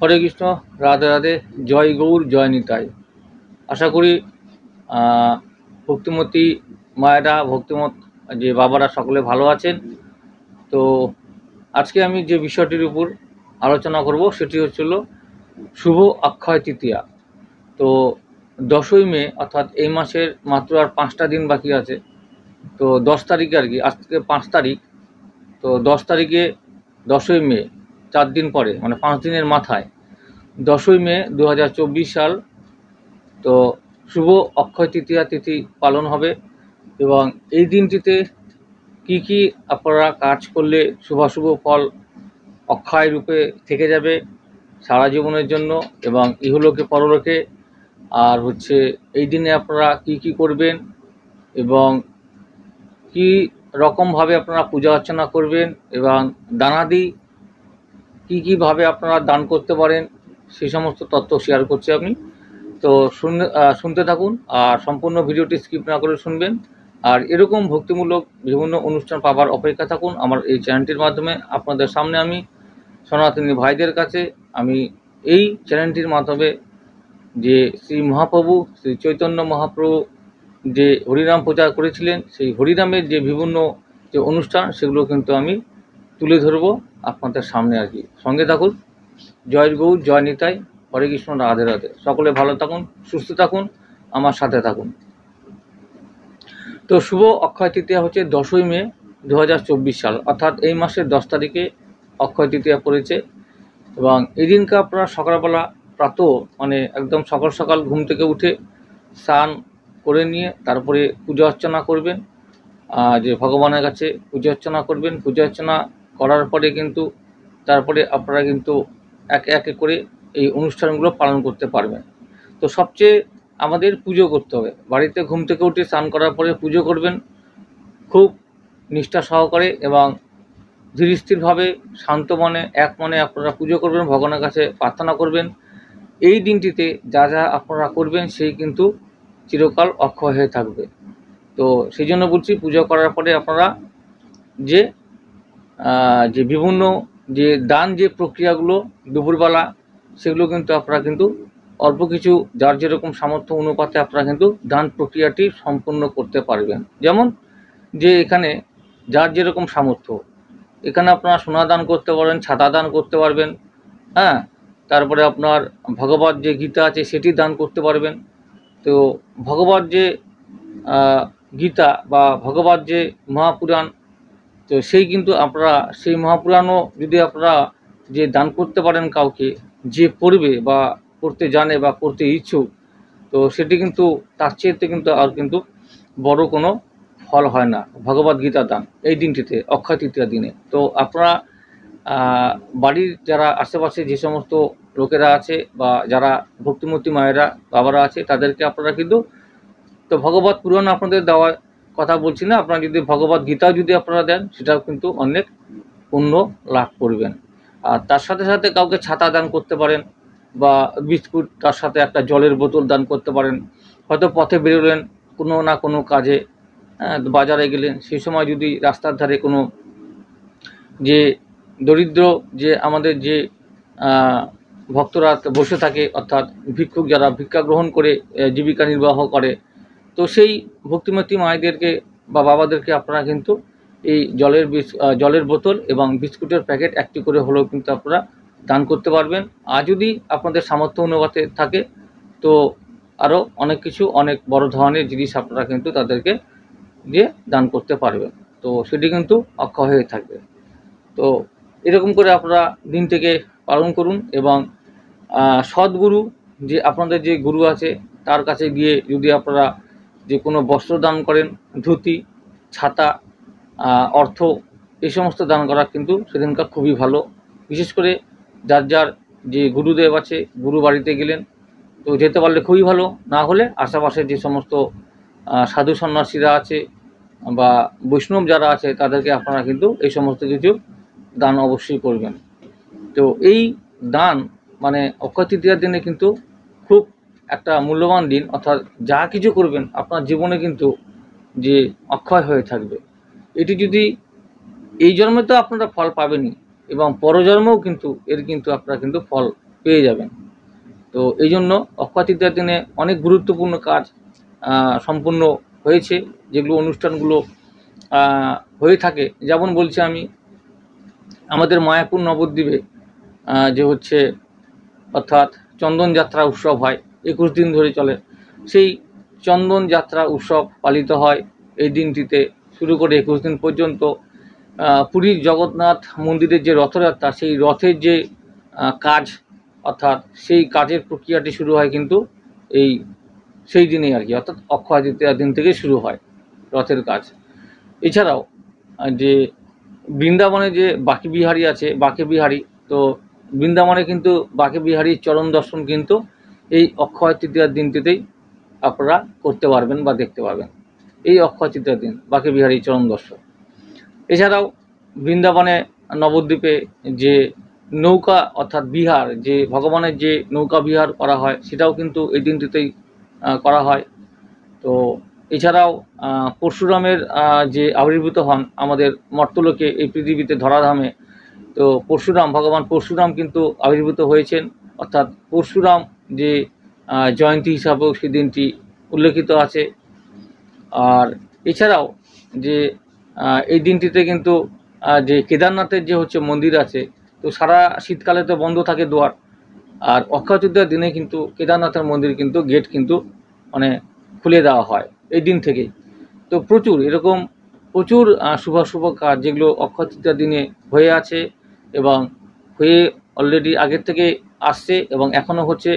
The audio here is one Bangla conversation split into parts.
হরে কৃষ্ণ, রাধে রাধে, জয় গৌর, জয় নিতাই। আশা করি ভক্তিমতী মায়েরা, ভক্তিমত যে বাবারা সকলে ভালো আছেন। তো আজকে আমি যে বিষয়টির উপর আলোচনা করব সেটি হচ্ছিল শুভ অক্ষয় তৃতীয়া। তো 10ই মে, অর্থাৎ এই মাসের মাত্র আর 5টা দিন বাকি আছে। তো 10 তারিখে আর কি, আজকে 5 তারিখ, তো 10 তারিখে 10ই মে, 4 দিন পরে, মানে 5 দিনের মাথায় 10ই মে 2024 সাল, তো শুভ অক্ষয় তৃতীয়া তিথি পালন হবে। এবং এই দিনটিতে কি কি আপনারা কাজ করলে শুভাশুভ ফল অক্ষয় রূপে থেকে যাবে সারা জীবনের জন্য এবং ইহলোকে পরলোকে, আর হচ্ছে এই দিনে আপনারা কি কি করবেন এবং কি রকমভাবে আপনারা পূজা অর্চনা করবেন এবং দানাদি কি কীভাবে আপনারা দান করতে পারেন, সেই সমস্ত তথ্য শেয়ার করছি আমি। তো শুনতে থাকুন আর সম্পূর্ণ ভিডিওটি স্কিপ না করে শুনবেন। আর এরকম ভক্তিমূলক বিভিন্ন অনুষ্ঠান পাবার অপেক্ষা থাকুন আমার এই চ্যানেলটির মাধ্যমে। আপনাদের সামনে আমি সনাতনী ভাইদের কাছে আমি এই চ্যানেলটির মাধ্যমে যে শ্রী মহাপ্রভু শ্রী চৈতন্য মহাপ্রভু যে হরিনাম প্রচার করেছিলেন, সেই হরিনামের যে বিভিন্ন যে অনুষ্ঠান সেগুলো কিন্তু আমি তুলে ধরবো আপনাদের সামনে আর কি। সঙ্গে থাকুন। জয় গৌর, জয় নিতাই, হরে কৃষ্ণ, রাধে রাধে। সকলে ভালো থাকুন, সুস্থ থাকুন, আমার সাথে থাকুন। তো শুভ অক্ষয় তৃতীয়া হচ্ছে 10ই মে 2024 সাল, অর্থাৎ এই মাসের 10 তারিখে অক্ষয় তৃতীয়া পড়েছে। এবং এই দিনকে আপনারা সকালবেলা প্রাতঃ, মানে একদম সকাল সকাল ঘুম থেকে উঠে স্নান করে নিয়ে তারপরে পূজা অর্চনা করবেন, যে ভগবানের কাছে পূজা অর্চনা করবেন। পূজা অর্চনা করার পরে কিন্তু তারপরে আপনারা কিন্তু একে একে করে এই অনুষ্ঠানগুলো পালন করতে পারবেন। তো সবচেয়ে আমাদের পুজো করতে হবে, বাড়িতে ঘুম থেকে উঠে স্নান করার পরে পুজো করবেন খুব নিষ্ঠা সহকারে এবং ধীর স্থিরভাবে শান্ত মনে, এক মনে আপনারা পুজো করবেন, ভগবানের কাছে প্রার্থনা করবেন। এই দিনটিতে যা যা আপনারা করবেন সেই কিন্তু চিরকাল অক্ষয় হয়ে থাকবে। তো সেই জন্য বলছি, পুজো করার পরে আপনারা যে বিভিন্ন যে দান যে প্রক্রিয়াগুলো দুপুরবেলা, সেগুলো কিন্তু আপনারা কিন্তু অল্প কিছু যার যেরকম সামর্থ্য অনুপাতে আপনারা কিন্তু দান প্রক্রিয়াটি সম্পূর্ণ করতে পারবেন। যেমন যে এখানে যার যেরকম সামর্থ্য, এখানে আপনারা সোনা দান করতে পারেন, ছাতা দান করতে পারবেন, হ্যাঁ, তারপরে আপনার ভগবত যে গীতা আছে সেটি দান করতে পারবেন। তো ভগবত যে গীতা বা ভগবত যে মহাপুরাণ, তো সেই কিন্তু আপনারা সেই মহাপুরাণও যদি আপনারা যে দান করতে পারেন কাউকে, যে পড়বে বা পড়তে জানে বা পড়তে ইচ্ছুক, তো সেটি কিন্তু তার চেয়েতে কিন্তু আর কিন্তু বড় কোনো ফল হয় না ভগবদ গীতা দান এই দিনটিতে, অক্ষয় তৃতীয়া দিনে। তো আপনারা বাড়ির যারা আশেপাশে যে সমস্ত লোকেরা আছে বা যারা ভক্তিমতী মায়েরা বাবারা আছে, তাদেরকে আপনারা কিন্তু, তো ভগবত পুরাণ আপনাদের দেওয়ার কথা বলছি না, আপনারা যদি ভগবত গীতাও যদি আপনারা দেন, সেটাও কিন্তু অনেক পুণ্য লাভ করবেন। আর তার সাথে সাথে কাউকে ছাতা দান করতে পারেন বা বিস্কুট, তার সাথে একটা জলের বোতল দান করতে পারেন। হয়তো পথে বেরোলেন কোনো না কোনো কাজে, বাজারে গেলেন, সেই সময় যদি রাস্তার ধারে কোনো যে দরিদ্র যে আমাদের যে ভক্তরা বসে থাকে, অর্থাৎ ভিক্ষুক যারা ভিক্ষা গ্রহণ করে জীবিকা নির্বাহ করে, তো সেই ভক্তিমতী মায়েদেরকে বা বাবাদেরকে আপনারা কিন্তু এই জলের বোতল এবং বিস্কুটের প্যাকেট একটি করে হলেও কিন্তু আপনারা দান করতে পারবেন। আর যদি আপনাদের সামর্থ্য অনুপাতে থাকে, তো আরও অনেক কিছু, অনেক বড় ধরনের জিনিস আপনারা কিন্তু তাদেরকে দিয়ে দান করতে পারবেন। তো সেটি কিন্তু অক্ষয় হয়ে থাকবে। তো এরকম করে আপনারা দিনটিকে পালন করুন এবং সদ্গুরু, যে আপনাদের যে গুরু আছে তার কাছে গিয়ে যদি আপনারা যে কোনো বস্ত্র দান করেন, ধুতি, ছাতা, অর্থ, এই সমস্ত দান করা কিন্তু সেদিনকার খুবই ভালো। বিশেষ করে যার যার যে গুরুদেব আছে, গুরু বাড়িতে গেলেন, তো যেতে পারলে খুবই ভালো। না হলে আশেপাশে যে সমস্ত সাধু সন্ন্যাসীরা আছে বা বৈষ্ণব যারা আছে, তাদেরকে আপনারা কিন্তু এই সমস্ত কিছু দান অবশ্যই করবেন। তো এই দান মানে অক্ষয় তৃতীয়ার দিনে কিন্তু খুব একটা মূল্যবান দিন, অর্থাৎ যা কিছু করবেন আপনার জীবনে কিন্তু যে অক্ষয় হয়ে থাকবে। এটি যদি এই জন্মে তো আপনারা ফল পাবেনই এবং পরজন্মেও কিন্তু এর কিন্তু আপনারা কিন্তু ফল পেয়ে যাবেন। তো এই জন্য অক্ষয় তৃতীয়ার দিনে অনেক গুরুত্বপূর্ণ কাজ সম্পূর্ণ হয়েছে, যেগুলো অনুষ্ঠানগুলো হয়ে থাকে। যেমন বলছি আমি, আমাদের মায়াপুর নবদ্বীপে যে হচ্ছে অর্থাৎ চন্দন যাত্রা উৎসব হয়, 21 দিন ধরে চলে। সেই চন্দন যাত্রা উৎসব পালিত হয় এই দিনটিতে, শুরু করে 21 দিন পর্যন্ত। পুরীর জগন্নাথ মন্দিরের যে রথযাত্রা, সেই রথের যে কাজ, অর্থাৎ সেই কাজের প্রক্রিয়াটি শুরু হয় কিন্তু এই সেই দিনেই আর কি, অর্থাৎ অক্ষয় তৃতীয়ার দিন থেকে শুরু হয় রথের কাজ। এছাড়াও যে বৃন্দাবনে যে বাঁকে বিহারী আছে, বাঁকে বিহারী, তো বৃন্দাবনে কিন্তু বাঁকে বিহারীর চরণ দর্শন কিন্তু এই অক্ষয় তৃতীয়ার দিনটিতেই আপনারা করতে পারবেন বা দেখতে পাবেন, এই অক্ষয় তৃতীয়ার দিন বাঁকে বিহারীর চরণ দর্শন। এছাড়াও বৃন্দাবনে নবদ্বীপে যে নৌকা অর্থাৎ বিহার, যে ভগবানের যে নৌকা বিহার করা হয়, সেটাও কিন্তু এই দিনটিতেই করা হয়। তো এছাড়াও পরশুরামের যে আবির্ভূত হন আমাদের মর্তলোকে, এই পৃথিবীতে ধরাধামে, তো পরশুরাম, ভগবান পরশুরাম কিন্তু আবির্ভূত হয়েছেন, অর্থাৎ পরশুরাম যে জয়ন্তী হিসাবেও সেই দিনটি উল্লেখিত আছে। আর এছাড়াও যে এই দিনটিতে কিন্তু যে কেদারনাথের যে হচ্ছে মন্দির আছে, তো সারা শীতকালে তো বন্ধ থাকে দুয়ার, আর অক্ষয় তৃতীয়ার দিনে কিন্তু কেদারনাথের মন্দির কিন্তু গেট কিন্তু মানে খুলে দেওয়া হয় এই দিন থেকেই। তো প্রচুর এরকম প্রচুর শুভ কাজ যেগুলো অক্ষয় তৃতীয়ার দিনে হয়ে আছে এবং হয়ে অলরেডি আগের থেকে আসছে এবং এখনও হচ্ছে,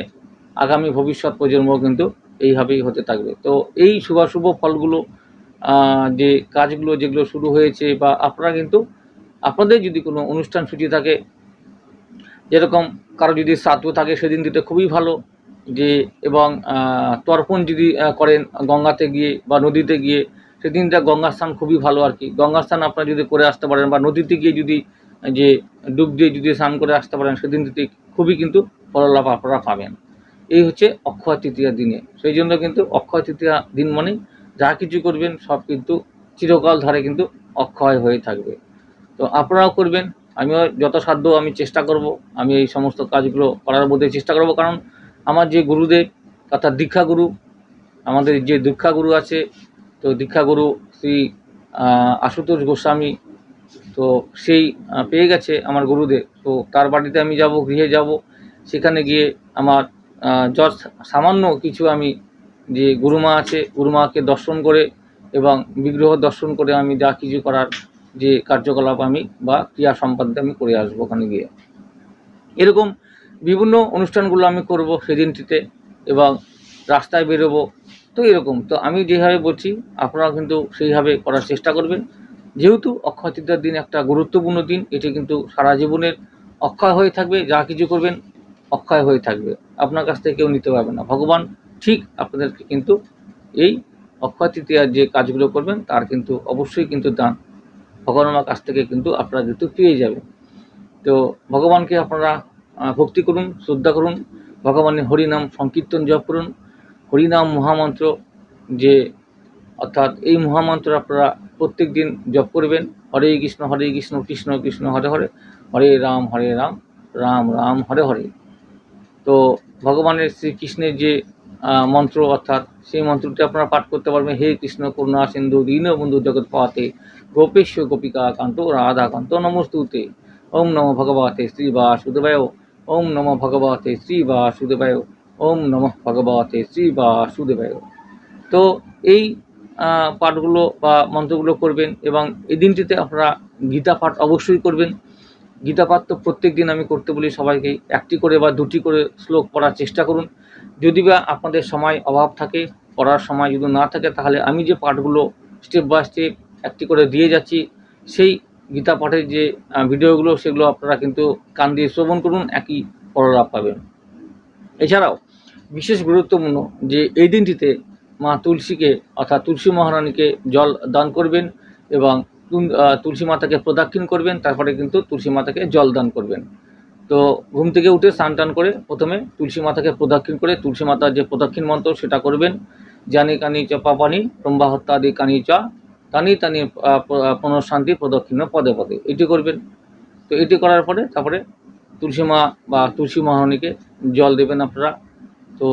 আগামী ভবিষ্যৎ প্রজন্ম কিন্তু এইভাবেই হতে থাকবে। তো এই শুভ ফলগুলো, যে কাজগুলো যেগুলো শুরু হয়েছে, বা আপনারা কিন্তু আপনাদের যদি কোনো অনুষ্ঠান সূচি থাকে, যেরকম কারো যদি শ্রাদ্ধ থাকে সেদিন দিতে খুবই ভালো, যে এবং তর্পণ যদি করেন গঙ্গাতে গিয়ে বা নদীতে গিয়ে, সেদিনটা গঙ্গা স্নান খুবই ভালো আর কি। গঙ্গা স্নান আপনারা যদি করে আসতে পারেন, বা নদীতে গিয়ে যদি যে ডুব দিয়ে যদি স্নান করে আসতে পারেন, সেদিন দিতে খুবই কিন্তু ফললাভ আপনারা পাবেন। এই হচ্ছে অক্ষয় তৃতীয়ার দিনে। সেই জন্য কিন্তু অক্ষয় তৃতীয়া দিন মানে যা কিছু করবেন সব কিন্তু চিরকাল ধরে কিন্তু অক্ষয় হয়ে থাকবে। তো আপনারাও করবেন, আমিও যথাসাধ্য আমি চেষ্টা করব, আমি এই সমস্ত কাজগুলো করার মধ্যে চেষ্টা করব। কারণ আমার যে গুরুদেব অর্থাৎ দীক্ষাগুরু, আমাদের যে দীক্ষাগুরু আছে, তো দীক্ষাগুরু শ্রী আশুতোষ গোস্বামী, তো সেই পেয়ে গেছে আমার গুরুদেব। তো তার বাড়িতে আমি যাব, গৃহে যাব, সেখানে গিয়ে আমার জাস্ট সামান্য কিছু আমি যে গুরুমা আছে, গুরুমাকে দর্শন করে এবং বিগ্রহ দর্শন করে আমি যা কিছু করার যে কার্যকলাপ আমি বা ক্রিয়া সম্পাদন আমি করে আসবো ওখানে গিয়ে। এরকম বিভিন্ন অনুষ্ঠানগুলো আমি করব সেদিনটিতে এবং রাস্তায় বেরোবো। তো এরকম, তো আমি যেভাবে বলছি আপনারা কিন্তু সেইভাবে করার চেষ্টা করবেন। যেহেতু অক্ষয় তৃতীয়ার দিন একটা গুরুত্বপূর্ণ দিন, এটি কিন্তু সারা জীবনের অক্ষয় হয়ে থাকবে, যা কিছু করবেন অক্ষয় হয়ে থাকবে, আপনার কাছ থেকে কেউ নিতে পারবে না। ভগবান ঠিক আপনাদেরকে কিন্তু এই অক্ষয় তৃতীয়ার যে কাজগুলো করবেন তার কিন্তু অবশ্যই কিন্তু দান ভগবানের কাছ থেকে কিন্তু আপনারা কিন্তু পেয়ে যাবেন। তো ভগবানকে আপনারা ভক্তি করুন, শ্রদ্ধা করুন, ভগবানের হরিনাম সংকীর্তন জপ করুন। হরিনাম মহামন্ত্র যে অর্থাৎ এই মহামন্ত্র আপনারা প্রত্যেক দিন জপ করবেন। হরে কৃষ্ণ কৃষ্ণ কৃষ্ণ হরে হরে, হরে রাম রাম রাম হরে হরে। তো ভগবানের শ্রীকৃষ্ণের যে মন্ত্র, অর্থাৎ সেই মন্ত্রটি আপনারা পাঠ করতে পারবেন। হে কৃষ্ণ করুণা সিন্ধু দীনবন্ধু জগৎ পাতে গোপেশ গোপিকা কান্ত রাধাকান্ত নমস্তুতে। ওম নমো ভগবতে শ্রী বাসুদেবায়, ওম নমো ভগবতে শ্রী বাসুদেবায়, ওম নমঃ ভগবতে শ্রী বাসুদেবায়। তো এই পাঠগুলো বা মন্ত্রগুলো করবেন এবং এই দিনটিতে আপনারা গীতা পাঠ অবশ্যই করবেন। গীতা পাঠ তো প্রত্যেক দিন আমি করতে বলি সবাইকেই, একটি করে বা দুটি করে শ্লোক পড়ার চেষ্টা করুন। যদি বা আপনাদের সময় অভাব থাকে, পড়ার সময় যদি না থাকে, তাহলে আমি যে পাঠগুলো স্টেপ বাই স্টেপ একটি করে দিয়ে যাচ্ছি, সেই গীতা পাঠের যে ভিডিওগুলো সেগুলো আপনারা কিন্তু কান দিয়ে শ্রবণ করুন, একই ফললাভ পাবেন। এছাড়াও বিশেষ গুরুত্বপূর্ণ যে এই দিনটিতে মা তুলসীকে অর্থাৎ তুলসী মহারানীকে জল দান করবেন এবং তুলসী মাতাকে প্রদক্ষিণ করবেন, তারপরে কিন্তু তুলসী মাতাকে জল দান করবেন। তো ঘুম থেকে উঠে স্নান টান করে প্রথমে তুলসী মাতাকে প্রদক্ষিণ করে তুলসী মাতার যে প্রদক্ষিণ মন্ত্র সেটা করবেন। জানি কানি চ পাপানি ব্রহ্মা হত্যাদি কানি চ তানি তানি পুনঃশান্তি প্রদক্ষিণ পদে পদে, এটি করবেন। তো এটি করার পরে তারপরে তুলসী মা বা তুলসী মহারানীকে জল দেবেন আপনারা। তো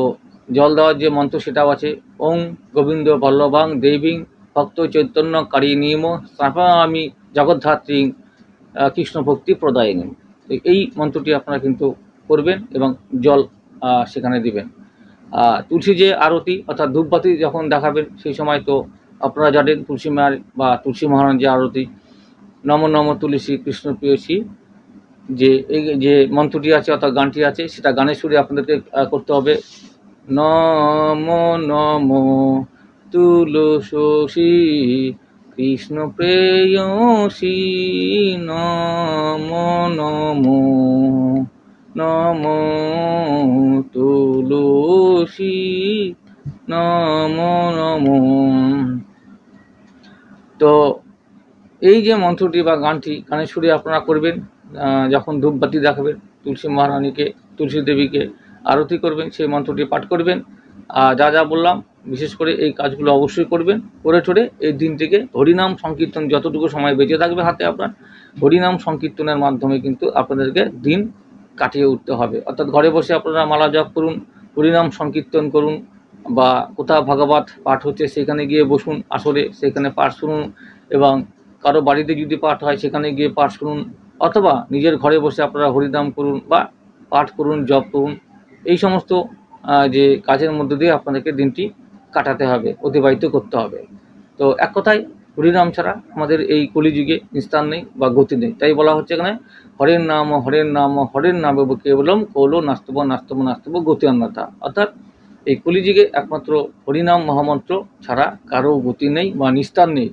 জল দেওয়ার যে মন্ত্র সেটাও আছে, ওং গোবিন্দ বল্লভাং দেবীং ভক্ত চৈতন্য কারিণীম স্থাপয়ামি জগদ্ধাত্রী কৃষ্ণ ভক্তি প্রদায়িনী। এই মন্ত্রটি আপনারা কিন্তু করবেন এবং জল সেখানে দিবেন। তুলসী যে আরতি অর্থাৎ ধূপবাতি যখন দেখাবেন সেই সময় তো আপনারা জানেন তুলসী মায়ের বা তুলসী মহারানীর যে আরতি, নম নম তুলসী কৃষ্ণ প্রিয়সী, যে এই যে মন্ত্রটি আছে অর্থাৎ গানটি আছে সেটা গানের সুরে আপনাদেরকে করতে হবে। নম নম তুলসী কৃষ্ণ প্রেয়সী, নম নম নম তুলসী, নম নম। তো এই যে মন্ত্রটি বা গানটি গানের সুরে আপনারা করবেন যখন ধূপবাতি দেখাবেন, তুলসী মহারানীকে তুলসী দেবীকে আরতি করবেন, সেই মন্ত্রটি পাঠ করবেন। যা যা বললাম বিশেষ করে এই কাজগুলো অবশ্যই করবেন। করে ঠোরে এই দিনটিকে হরিনাম সংকীর্তন যতটুকু সময় বেঁচে থাকবে হাতে আপনার, হরিনাম সংকীর্তনের মাধ্যমে কিন্তু আপনাদেরকে দিন কাটিয়ে উঠতে হবে। অর্থাৎ ঘরে বসে আপনারা মালা জপ করুন, হরিনাম সংকীর্তন করুন, বা কোথাও ভাগবত পাঠ হচ্ছে সেখানে গিয়ে বসুন আসরে, সেখানে পাঠ শুনুন, এবং কারো বাড়িতে যদি পাঠ হয় সেখানে গিয়ে পাঠ শুনুন, অথবা নিজের ঘরে বসে আপনারা হরিনাম করুন বা পাঠ করুন, জপ করুন। এই সমস্ত যে কাজের মধ্যে দিয়ে আপনাদেরকে দিনটি কাটাতে হবে, অতিবাহিত করতে হবে। তো এক কথায় হরিনাম ছাড়া আমাদের এই কলিযুগে নিস্তার নেই বা গতি নেই। তাই বলা হচ্ছে এখানে হরের নাম হরের নাম হরের নামে কেবলম কৌলো নাস্তব নাস্তব নাস্তব গতি অন্যথা। অর্থাৎ এই কলিযুগে একমাত্র হরিনাম মহামন্ত্র ছাড়া কারো গতি নেই বা নিস্তার নেই।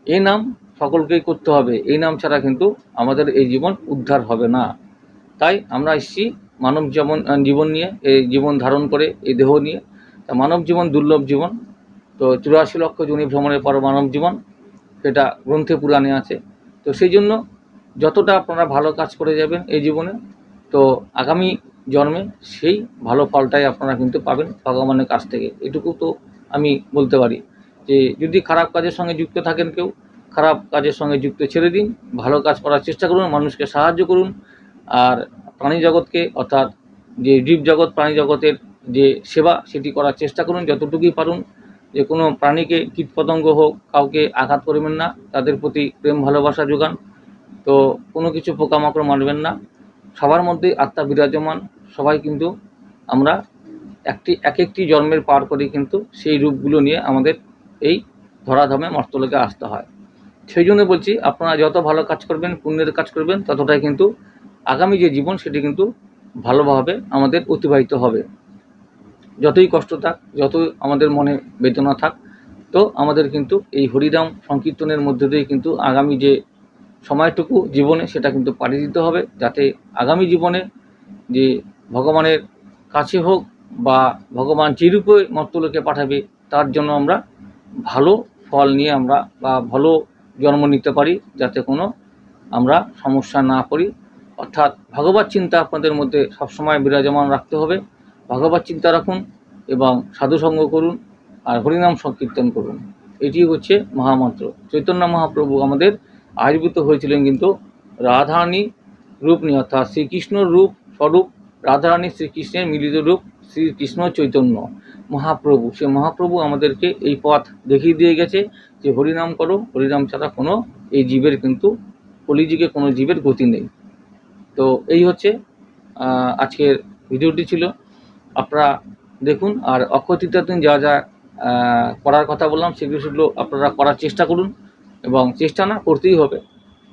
এই নাম সকলকেই করতে হবে, এই নাম ছাড়া কিন্তু আমাদের এই জীবন উদ্ধার হবে না। তাই আমরা এসেছি মানব জীবন নিয়ে, এই জীবন ধারণ করে এই দেহ নিয়ে। তা মানব জীবন দুর্লভ জীবন, তো 84 লক্ষ যোনি ভ্রমণের পর মানব জীবন, সেটা গ্রন্থে পুরাণে আছে। তো সেই জন্য যতটা আপনারা ভালো কাজ করে যাবেন এই জীবনে, তো আগামী জন্মে সেই ভালো ফলটাই আপনারা কিন্তু পাবেন ভগবানের কাছ থেকে। এটুকু তো আমি বলতে পারি যে যদি খারাপ কাজের সঙ্গে যুক্ত থাকেন কেউ, খারাপ কাজের সঙ্গে যুক্ত ছেড়ে দিন, ভালো কাজ করার চেষ্টা করুন, মানুষকে সাহায্য করুন। আর প্রাণী জগৎকে অর্থাৎ যে জীব জগৎ প্রাণী জগতের যে সেবা সেটি করার চেষ্টা করুন যতটুকুই পারুন। যে কোনো প্রাণীকে কীটপতঙ্গ হোক কাউকে আঘাত করবেন না, তাদের প্রতি প্রেম ভালোবাসা যোগান। তো কোনো কিছু পোকামাকড় মারবেন না। সবার মধ্যে আত্মা বিরাজমান, সবাই কিন্তু আমরা এক একটি জন্মের পার করে কিন্তু সেই রূপগুলো নিয়ে আমাদের এই ধরাধামে মর্তলোকে আসতে হয়। সেই জন্য বলছি আপনারা যত ভালো কাজ করবেন, পুণ্যের কাজ করবেন, ততটাই কিন্তু আগামী যে জীবন সেটি কিন্তু ভালোভাবে আমাদের অতিবাহিত হবে। যতই কষ্ট থাক, যতই আমাদের মনে বেদনা থাক, তো আমাদের কিন্তু এই হরিনাম সংকীর্তনের মধ্যে দিয়ে কিন্তু আগামী যে সময়টুকু জীবনে সেটা কিন্তু পাড়ি দিতে হবে, যাতে আগামী জীবনে যে ভগবানের কাছে হোক বা ভগবান যেরূপে মর্তলোকে পাঠাবে তার জন্য আমরা ভালো ফল নিয়ে আমরা বা ভালো জন্ম নিতে পারি, যাতে কোনো আমরা সমস্যা না পড়ি। অর্থাৎ ভগবত চিন্তা আপনাদের মধ্যে সবসময় বিরাজমান রাখতে হবে। ভগবত চিন্তা রাখুন এবং সাধুসঙ্গ করুন আর হরিনাম সংকীর্তন করুন। এটি হচ্ছে মহামন্ত্র। চৈতন্য মহাপ্রভু আমাদের আবির্ভূত হয়েছিলেন কিন্তু রাধারানী রূপ নিয়ে, অর্থাৎ শ্রীকৃষ্ণর রূপ স্বরূপ রাধারানী শ্রীকৃষ্ণের মিলিত রূপ শ্রীকৃষ্ণ চৈতন্য মহাপ্রভু। সে মহাপ্রভু আমাদেরকে এই পথ দেখিয়ে দিয়ে গেছে যে হরিনাম করো, হরিনাম ছাড়া কোনো এই জীবের কিন্তু কলিযুগে কোনো জীবের গতি নেই। তো এই হচ্ছে আজকের ভিডিওটি ছিল, আপনারা দেখুন। আর অক্ষয় তৃতীয়ার দিন যা যা করার কথা বললাম সেগুলো আপনারা করার চেষ্টা করুন, এবং চেষ্টা না করতেই হবে,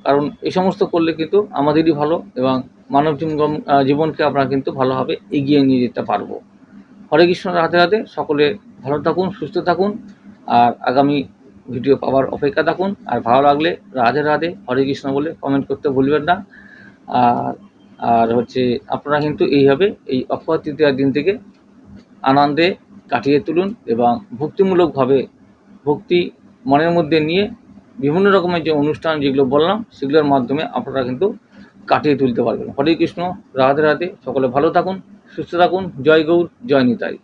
কারণ এই সমস্ত করলে কিন্তু আমাদেরই ভালো এবং মানব জীবনকে আমরা কিন্তু ভালোভাবে এগিয়ে নিয়ে যেতে পারবো। হরে কৃষ্ণ, রাধে রাধে। সকলে ভালো থাকুন, সুস্থ থাকুন, আর আগামী ভিডিও পাওয়ার অপেক্ষা থাকুন। আর ভালো লাগলে রাধে রাধে হরে কৃষ্ণ বলে কমেন্ট করতে ভুলবেন না। আর হচ্ছে আপনারা কিন্তু এইভাবে এই অক্ষয় তৃতীয়ার দিন থেকে আনন্দে কাটিয়ে তুলুন এবং ভক্তিমূলকভাবে ভক্তি মনের মধ্যে নিয়ে বিভিন্ন রকমের যে অনুষ্ঠান যেগুলো বললাম সেগুলোর মাধ্যমে আপনারা কিন্তু কাটিয়ে তুলতে পারবেন। হরে কৃষ্ণ, রাধে রাধে। সকলে ভালো থাকুন, সুস্থ থাকুন। জয় গৌর, জয় নিতাই।